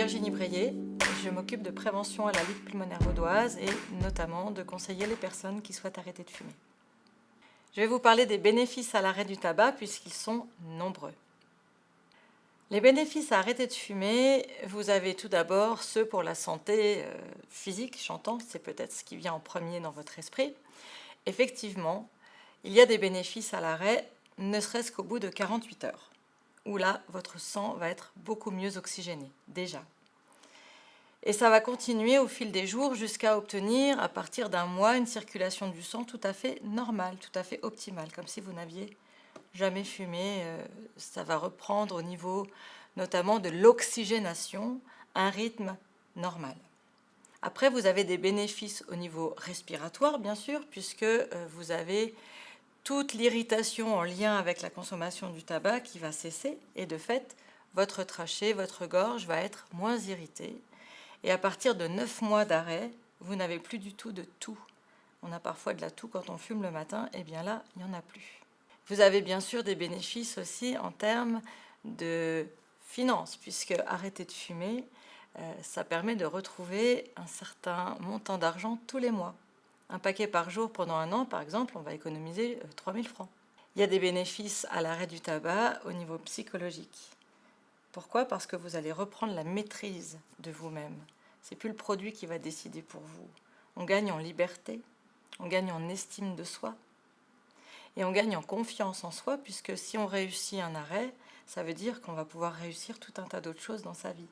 Virginie Breillet. Je m'occupe de prévention à la Ligue pulmonaire vaudoise et notamment de conseiller les personnes qui souhaitent arrêter de fumer. Je vais vous parler des bénéfices à l'arrêt du tabac puisqu'ils sont nombreux. Les bénéfices à arrêter de fumer, vous avez tout d'abord ceux pour la santé physique, j'entends, c'est peut-être ce qui vient en premier dans votre esprit. Effectivement, il y a des bénéfices à l'arrêt, ne serait-ce qu'au bout de 48 heures, où là, votre sang va être beaucoup mieux oxygéné, déjà. Et ça va continuer au fil des jours jusqu'à obtenir, à partir d'un mois, une circulation du sang tout à fait normale, tout à fait optimale, comme si vous n'aviez jamais fumé. Ça va reprendre au niveau notamment de l'oxygénation, un rythme normal. Après, vous avez des bénéfices au niveau respiratoire, bien sûr, puisque vous avez toute l'irritation en lien avec la consommation du tabac qui va cesser, et de fait, votre trachée, votre gorge va être moins irritée. Et à partir de 9 mois d'arrêt, vous n'avez plus du tout de toux. On a parfois de la toux quand on fume le matin, et bien là, il n'y en a plus. Vous avez bien sûr des bénéfices aussi en termes de finances, puisque arrêter de fumer, ça permet de retrouver un certain montant d'argent tous les mois. Un paquet par jour pendant un an, par exemple, on va économiser 3 000 francs. Il y a des bénéfices à l'arrêt du tabac au niveau psychologique. Pourquoi ? Parce que vous allez reprendre la maîtrise de vous-même. C'est plus le produit qui va décider pour vous. On gagne en liberté, on gagne en estime de soi et on gagne en confiance en soi, puisque si on réussit un arrêt, ça veut dire qu'on va pouvoir réussir tout un tas d'autres choses dans sa vie.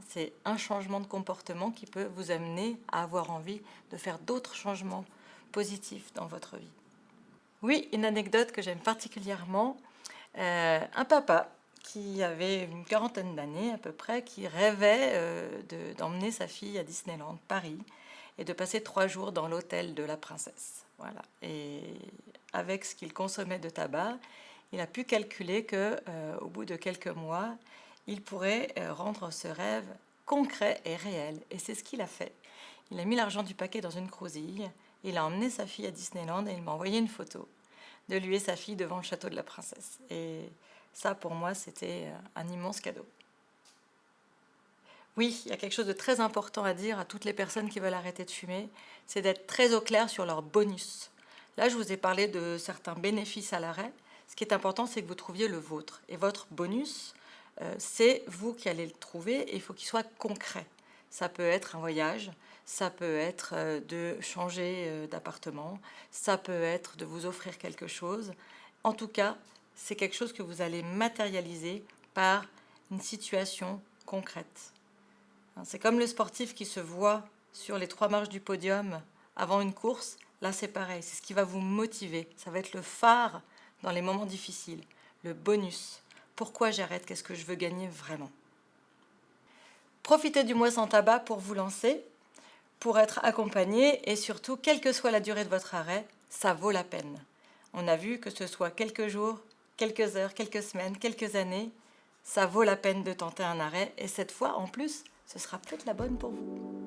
C'est un changement de comportement qui peut vous amener à avoir envie de faire d'autres changements positifs dans votre vie. Oui, une anecdote que j'aime particulièrement, un papa qui avait une quarantaine d'années à peu près, qui rêvait d'emmener sa fille à Disneyland Paris et de passer 3 jours dans l'hôtel de la princesse. Voilà. Et avec ce qu'il consommait de tabac, il a pu calculer qu'au bout de quelques mois, il pourrait rendre ce rêve concret et réel. Et c'est ce qu'il a fait. Il a mis l'argent du paquet dans une crousille, il a emmené sa fille à Disneyland et il m'a envoyé une photo de lui et sa fille devant le château de la princesse. Et ça, pour moi, c'était un immense cadeau. Oui, il y a quelque chose de très important à dire à toutes les personnes qui veulent arrêter de fumer, c'est d'être très au clair sur leurs bonus. Là, je vous ai parlé de certains bénéfices à l'arrêt. Ce qui est important, c'est que vous trouviez le vôtre. Et votre bonus, c'est vous qui allez le trouver et il faut qu'il soit concret. Ça peut être un voyage, ça peut être de changer d'appartement, ça peut être de vous offrir quelque chose. En tout cas, c'est quelque chose que vous allez matérialiser par une situation concrète. C'est comme le sportif qui se voit sur les 3 marches du podium avant une course. Là, c'est pareil, c'est ce qui va vous motiver. Ça va être le phare dans les moments difficiles, le bonus. Pourquoi j'arrête ? Qu'est-ce que je veux gagner vraiment ? Profitez du mois sans tabac pour vous lancer, pour être accompagné et surtout, quelle que soit la durée de votre arrêt, ça vaut la peine. On a vu que ce soit quelques jours, quelques heures, quelques semaines, quelques années, ça vaut la peine de tenter un arrêt et cette fois, en plus, ce sera peut-être la bonne pour vous.